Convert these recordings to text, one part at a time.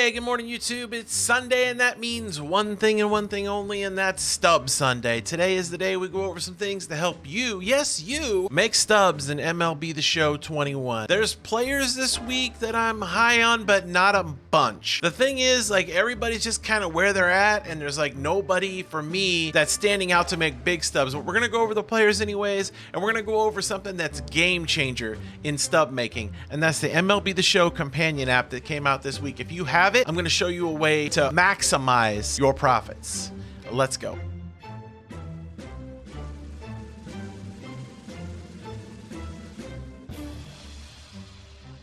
Hey, good morning, YouTube. It's Sunday, and that means one thing and one thing only, and that's Stub Sunday. Today is the day we go over some things to help you, yes, you, make stubs in MLB The Show 21. There's players this week that I'm high on, but not a bunch. The thing is, like, everybody's just kind of where they're at, and there's like nobody for me that's standing out to make big stubs. But we're gonna go over the players anyways, and we're gonna go over something that's game changer in stub making, and that's the MLB The Show companion app that came out this week. If you have it, I'm going to show you a way to maximize your profits. Let's go.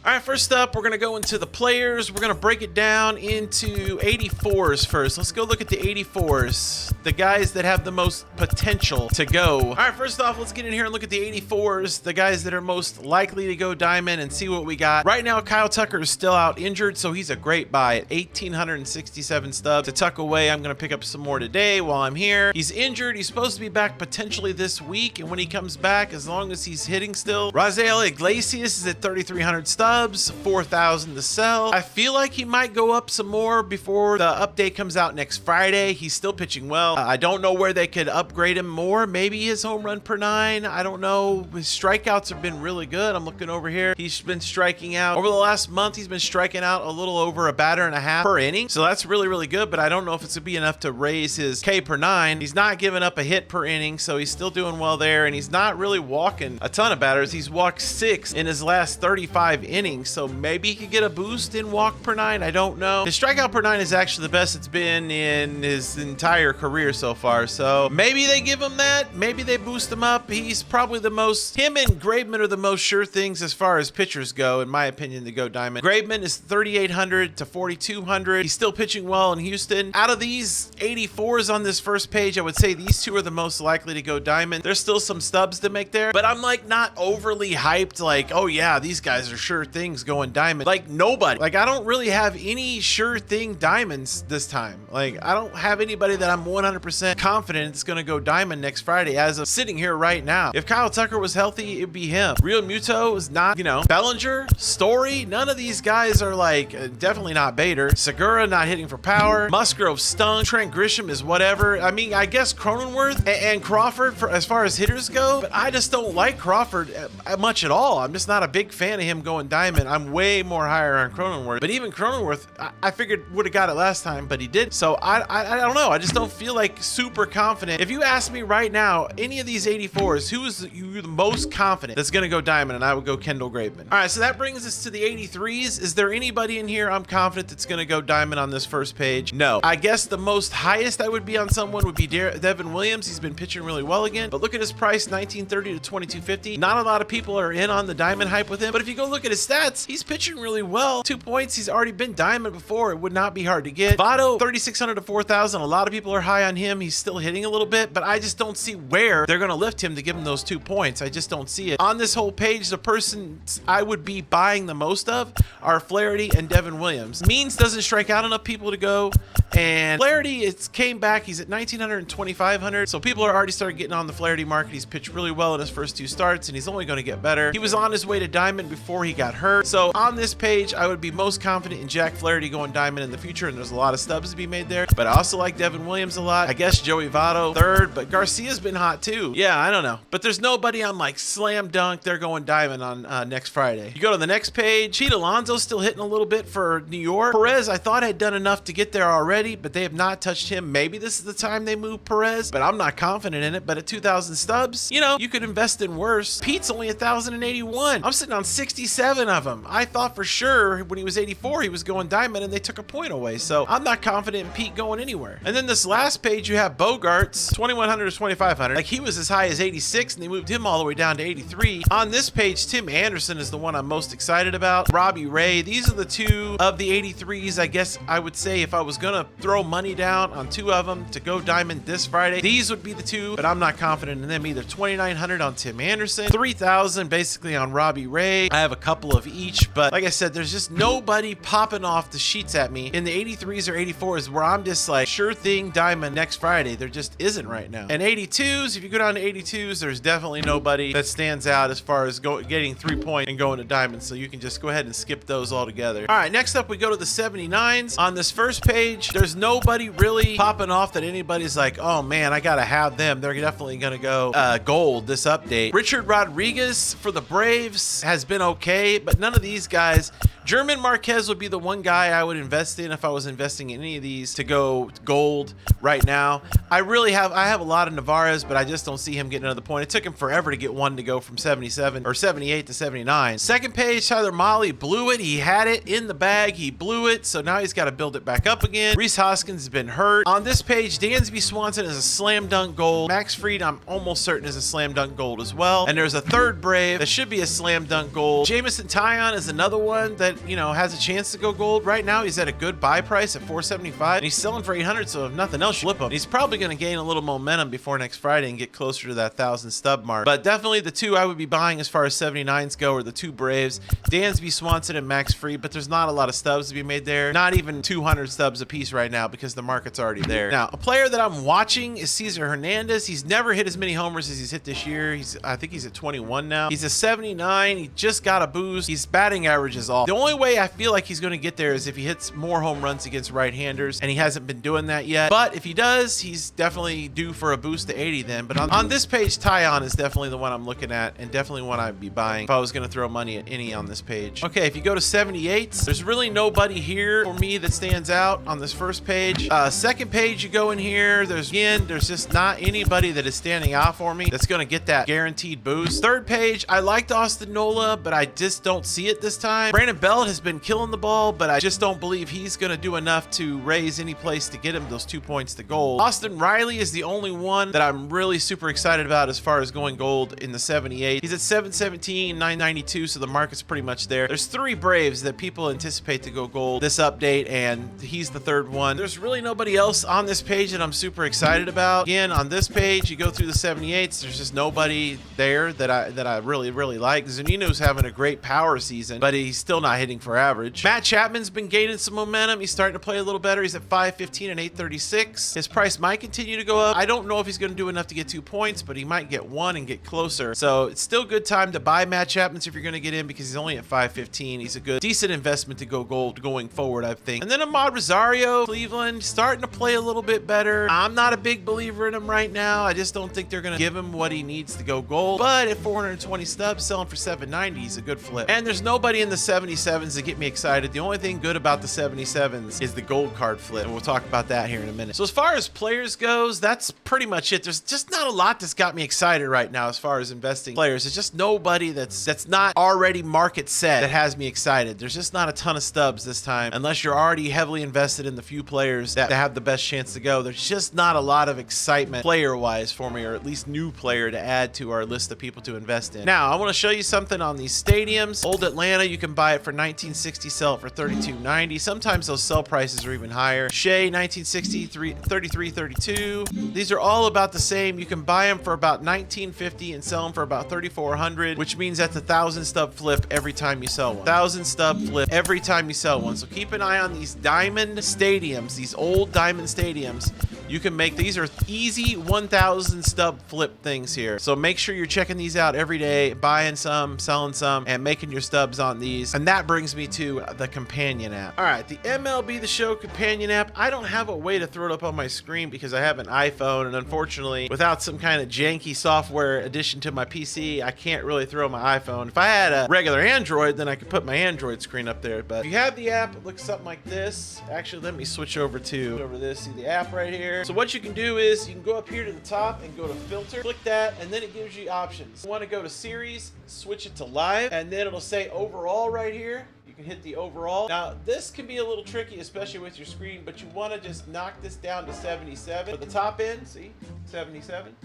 All right, first up, we're going to go into the players. We're going to break it down into 84s first. Let's go look at the 84s, the guys that have the most potential to go. All right, first off, let's get in here and look at the 84s, the guys that are most likely to go diamond, and see what we got. Right now, Kyle Tucker is still out injured, so he's a great buy at 1,867 stubs to tuck away. I'm going to pick up some more today while I'm here. He's injured. He's supposed to be back potentially this week, and when he comes back, as long as he's hitting still, Raisel Iglesias is at 3,300 stubs. 4,000 to sell. I feel like he might go up some more before the update comes out next Friday. He's still pitching well. I don't know where they could upgrade him more. Maybe his home run per 9. I don't know. His strikeouts have been really good. I'm looking over here. He's been striking out over the last month. He's been striking out a little over a batter and a half per inning. So that's really, really good, but I don't know if it's gonna be enough to raise his K per 9. He's not giving up a hit per inning, so he's still doing well there, and he's not really walking a ton of batters. He's walked 6 in his last 35 innings. So maybe he could get a boost in walk per 9. I don't know. His strikeout per 9 is actually the best it's been in his entire career so far. So maybe they give him that. Maybe they boost him up. He's probably the most, him and Graveman are the most sure things as far as pitchers go, in my opinion, to go diamond. Graveman is 3,800 to 4,200. He's still pitching well in Houston. Out of these 84s on this first page, I would say these two are the most likely to go diamond. There's still some stubs to make there, but I'm like not overly hyped like, oh yeah, these guys are sure things going diamond. Like nobody. Like I don't really have any sure thing diamonds this time. Like I don't have anybody that I'm 100% confident is going to go diamond next Friday as of sitting here right now. If Kyle Tucker was healthy, it'd be him. Real Muto is not, you know, Bellinger, Story, none of these guys are like, definitely not Bader. Segura not hitting for power. Musgrove stung. Trent Grisham is whatever. I mean, I guess Cronenworth and Crawford for as far as hitters go, but I just don't like Crawford much at all. I'm just not a big fan of him going diamond. I'm way more higher on Cronenworth, but even Cronenworth, I figured would have got it last time, but he did. So I don't know. I just don't feel like super confident. If you ask me right now, any of these 84s, who is you the most confident that's going to go diamond? And I would go Kendall Graveman. All right, so that brings us to the 83s. Is there anybody in here I'm confident that's going to go diamond on this first page? No. I guess the most highest I would be on someone would be Devin Williams. He's been pitching really well again, but look at his price, 1,930 to 2,250. Not a lot of people are in on the diamond hype with him, but if you go look at his stats, he's pitching really well. 2 points. He's already been diamond before. It would not be hard to get. Votto, 3,600 to 4,000. A lot of people are high on him. He's still hitting a little bit, but I just don't see where they're going to lift him to give him those 2 points. I just don't see it. On this whole page, the person I would be buying the most of are Flaherty and Devin Williams. Means doesn't strike out enough people to go, and Flaherty, it's came back. He's at 1,900 and 2,500, so people are already starting getting on the Flaherty market. He's pitched really well in his first 2 starts, and he's only going to get better. He was on his way to diamond before he got hurt. So on this page, I would be most confident in Jack Flaherty going diamond in the future, and there's a lot of stubs to be made there. But I also like Devin Williams a lot. I guess Joey Votto third, but Garcia's been hot too. Yeah, I don't know. But there's nobody I'm like slam dunk, they're going diamond on next Friday. You go to the next page, Pete Alonso's still hitting a little bit for New York. Perez, I thought had done enough to get there already, but they have not touched him. Maybe this is the time they move Perez, but I'm not confident in it. But at 2,000 stubs, you know, you could invest in worse. Pete's only 1,081. I'm sitting on 67 of them. I thought for sure when he was 84, he was going diamond, and they took a point away. So I'm not confident in Pete going anywhere. And then this last page, you have Bogarts, 2,100 to 2,500. Like he was as high as 86, and they moved him all the way down to 83. On this page, Tim Anderson is the one I'm most excited about. Robbie Ray. These are the 2 of the 83s. I guess I would say if I was gonna throw money down on 2 of them to go diamond this Friday, these would be the 2, but I'm not confident in them either. 2,900 on Tim Anderson, 3,000 basically on Robbie Ray. I have a couple of each, but like I said, there's just nobody popping off the sheets at me in the 83s or 84s where I'm just like, sure thing diamond next Friday. There just isn't right now. And 82s, if you go down to 82s, there's definitely nobody that stands out as far as getting 3 points and going to diamonds, so you can just go ahead and skip those altogether. All right, next up we go to the 79s. On this first page, there's nobody really popping off that anybody's like, oh man, I gotta have them. They're definitely gonna go gold this update. Richard Rodriguez for the Braves has been okay, but none of these guys. German Marquez would be the one guy I would invest in if I was investing in any of these to go gold right now. I have a lot of Navarez, but I just don't see him getting another point. It took him forever to get one to go from 77 or 78 to 79. Second page, Tyler Mahle blew it. He had it in the bag. He blew it. So now he's got to build it back up again. Rhys Hoskins has been hurt. On this page, Dansby Swanson is a slam dunk gold. Max Fried, I'm almost certain, is a slam dunk gold as well. And there's a third Brave that should be a slam dunk gold. Jamison Tyon is another one that, you know, has a chance to go gold. Right now, he's at a good buy price at $475, and he's selling for $800, so if nothing else, flip him. He's probably going to gain a little momentum before next Friday and get closer to that 1,000 stub mark. But definitely the two I would be buying as far as 79s go are the two Braves, Dansby Swanson and Max Fried, but there's not a lot of stubs to be made there. Not even 200 stubs a piece right now because the market's already there. Now, a player that I'm watching is Cesar Hernandez. He's never hit as many homers as he's hit this year. I think he's at 21 now. He's a 79. He just got a boost. His batting average is off. The only way I feel like he's going to get there is if he hits more home runs against right-handers, and he hasn't been doing that yet. But if he does, he's definitely due for a boost to 80 then. But on this page, Tyon is definitely the one I'm looking at, and definitely one I'd be buying if I was going to throw money at any on this page. Okay, if you go to 78s, there's really nobody here for me that stands out on this first page. Second page, you go in here, there's just not anybody that is standing out for me that's going to get that guaranteed boost. Third page, I liked Austin Nola, but I just don't see it this time. Brandon Belt has been killing the ball, but I just don't believe he's going to do enough to raise any place to get him those 2 points to gold. Austin Riley is the only one that I'm really super excited about as far as going gold in the 78. He's at 717, 992, so the market's pretty much there. There's three Braves that people anticipate to go gold this update, and he's the third one. There's really nobody else on this page that I'm super excited about. Again, on this page, you go through the 78s, there's just nobody there that I really like. Zunino's having a great power season, but he's still not hitting for average. Matt Chapman's been gaining some momentum. He's starting to play a little better. He's at 515 and 836. His price might continue to go up. I don't know if he's going to do enough to get 2 points, but he might get one and get closer. So it's still a good time to buy Matt Chapman's if you're going to get in, because he's only at 515. He's a good, decent investment to go gold going forward, I think. And then Ahmad Rosario, Cleveland, starting to play a little bit better. I'm not a big believer in him right now. I just don't think they're going to give him what he needs to go gold. But at 420 stubs, selling for 790, he's a good flip. And there's nobody in the 77s that get me excited. The only thing good about the 77s is the gold card flip, and we'll talk about that here in a minute. So as far as players goes, that's pretty much it. There's just not a lot that's got me excited right now as far as investing players. It's just nobody that's not already market set that has me excited. There's just not a ton of stubs this time, unless you're already heavily invested in the few players that have the best chance to go. There's just not a lot of excitement player-wise for me, or at least new player to add to our list of people to invest in. Now, I want to show you something on these stadiums. Old Atlanta, you can buy it for $19.60, sell it for $32.90. Sometimes those sell prices are even higher. Shea, $19.60, $33.32. These are all about the same. You can buy them for about $19.50 and sell them for about $3,400, which means that's a 1,000 stub flip every time you sell one. 1,000 stub flip every time you sell one. So keep an eye on these diamond stadiums, these old diamond stadiums. You can make, these are easy 1,000 stub flip things here. So make sure you're checking these out every day, buying some, selling some, and making your stubs on these. And that brings me to the companion app. All right, the MLB The Show companion app. I don't have a way to throw it up on my screen because I have an iPhone, and unfortunately, without some kind of janky software addition to my PC, I can't really throw my iPhone. If I had a regular Android, then I could put my Android screen up there. But if you have the app, it looks something like this. Actually, let me switch over this. See the app right here. So what you can do is you can go up here to the top and go to filter, click that, and then it gives you options. You want to go to series, switch it to live, and then it'll say overall right here. You can hit the overall. Now, this can be a little tricky, especially with your screen, but you want to just knock this down to 77 for the top end. See, 77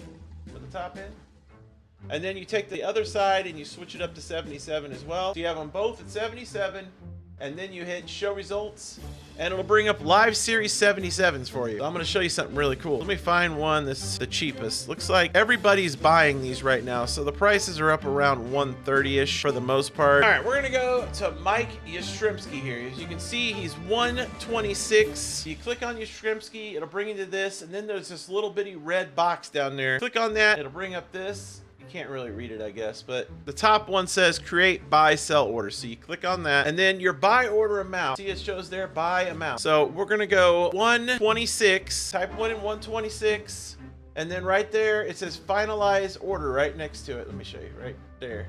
for the top end. And then you take the other side and you switch it up to 77 as well. So you have them both at 77, and then you hit show results. and it'll bring up live series 77s for you. I'm gonna show you something really cool. Let me find one that's the cheapest. Looks like everybody's buying these right now, so the prices are up around 130-ish for the most part. All right, we're gonna go to Mike Yashrimsky here. As you can see, he's 126. You click on Yashrimsky, it'll bring you to this, and then there's this little bitty red box down there. Click on that, it'll bring up this. You can't really read it, I guess, but the top one says create, buy, sell order. So you click on that, and then your buy order amount. See, it shows there, buy amount. So we're gonna go 126, type one in 126, and then right there, it says finalize order right next to it. Let me show you right there.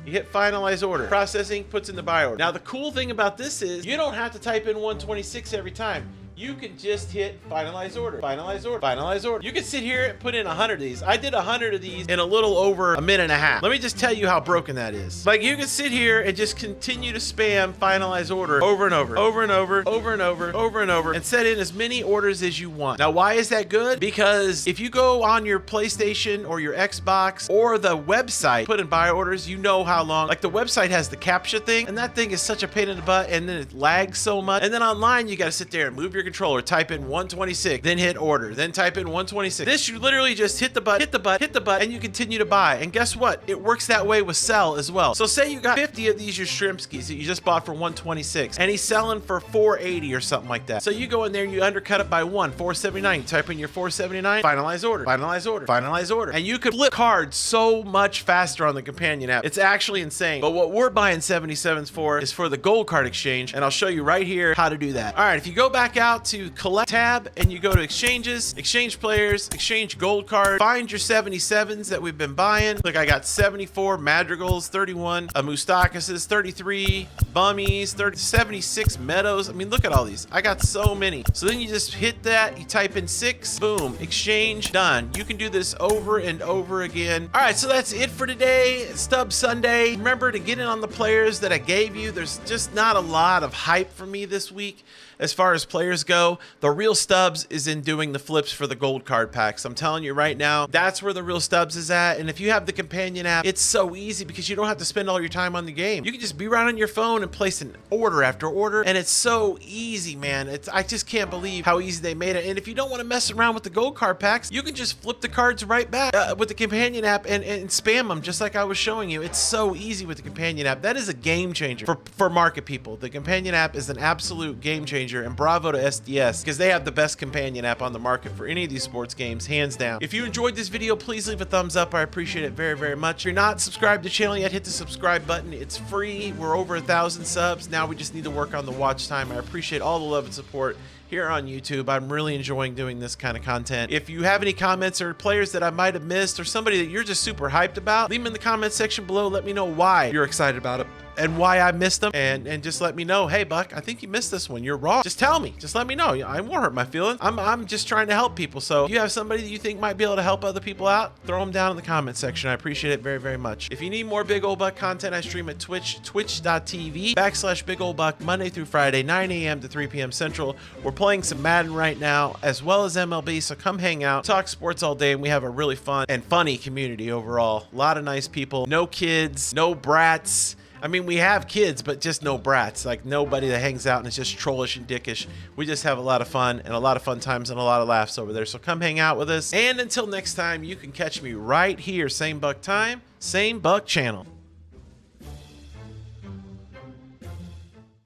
You hit finalize order. Processing puts in the buy order. Now, the cool thing about this is you don't have to type in 126 every time. You can just hit finalize order, finalize order, finalize order. You can sit here and put in 100 of these. I did 100 of these in a little over a minute and a half. Let me just tell you how broken that is. Like, you can sit here and just continue to spam finalize order over and over, over and over, over and over, over and over, and set in as many orders as you want. Now, why is that good? Because if you go on your PlayStation or your Xbox or the website, put in buy orders, you know how long. Like, the website has the CAPTCHA thing, and that thing is such a pain in the butt, and then it lags so much. And then online, you got to sit there and move your controller, type in 126, then hit order, then type in 126. This, you literally just hit the button, hit the button, hit the button, and you continue to buy. And guess what? It works that way with sell as well. So say you got 50 of these Yashrimskys that you just bought for 126, and he's selling for 480 or something like that. So you go in there and you undercut it by 479. Type in your 479, finalize order, finalize order, finalize order. And you could flip cards so much faster on the companion app. It's actually insane. But what we're buying 77s for is for the gold card exchange, and I'll show you right here how to do that. All right, if you go back out to collect tab and you go to exchanges, exchange players, exchange gold card, find your 77s that we've been buying. Look, I got 74 Madrigals, 31 Moustakas, 33 Bummies, 76 Meadows. I mean, look at all these. I got so many. So then you just hit that, you type in 6, boom, exchange, done. You can do this over and over again. All right, so that's it for today. Stub Sunday. Remember to get in on the players that I gave you. There's just not a lot of hype for me this week as far as players go. The real stubs is in doing the flips for the gold card packs. I'm telling you right now, that's where the real stubs is at. And if you have the companion app, it's so easy because you don't have to spend all your time on the game. You can just be right on your phone and place an order after order, and it's so easy, man. I just can't believe how easy they made it. And if you don't want to mess around with the gold card packs, you can just flip the cards right back with the companion app and spam them just like I was showing you. It's so easy with the companion app. That is a game changer for market people. The companion app is an absolute game changer. And bravo to SDS, because they have the best companion app on the market for any of these sports games, hands down. If you enjoyed this video, please leave a thumbs up. I appreciate it very, very much. If you're not subscribed to the channel yet, hit the subscribe button. It's free. We're over 1,000 subs. Now we just need to work on the watch time. I appreciate all the love and support here on YouTube. I'm really enjoying doing this kind of content. If you have any comments or players that I might have missed or somebody that you're just super hyped about, leave them in the comment section below. Let me know why you're excited about it and why I missed them, and just let me know, hey Buck, I think you missed this one, you're wrong. Just tell me, just let me know. I won't hurt my feelings. I'm just trying to help people. So if you have somebody that you think might be able to help other people out, throw them down in the comment section. I appreciate it very, very much. If you need more Big Ol' Buck content, I stream at twitch.tv/Big Ol' Buck Monday through Friday, 9 a.m. to 3 p.m. Central. We're playing some Madden right now, as well as MLB, so come hang out, talk sports all day, and we have a really fun and funny community overall. A lot of nice people, no kids, no brats. I mean, we have kids, but just no brats. Like, nobody that hangs out and is just trollish and dickish. We just have a lot of fun and a lot of fun times and a lot of laughs over there. So come hang out with us. And until next time, you can catch me right here, same Buck time, same Buck channel.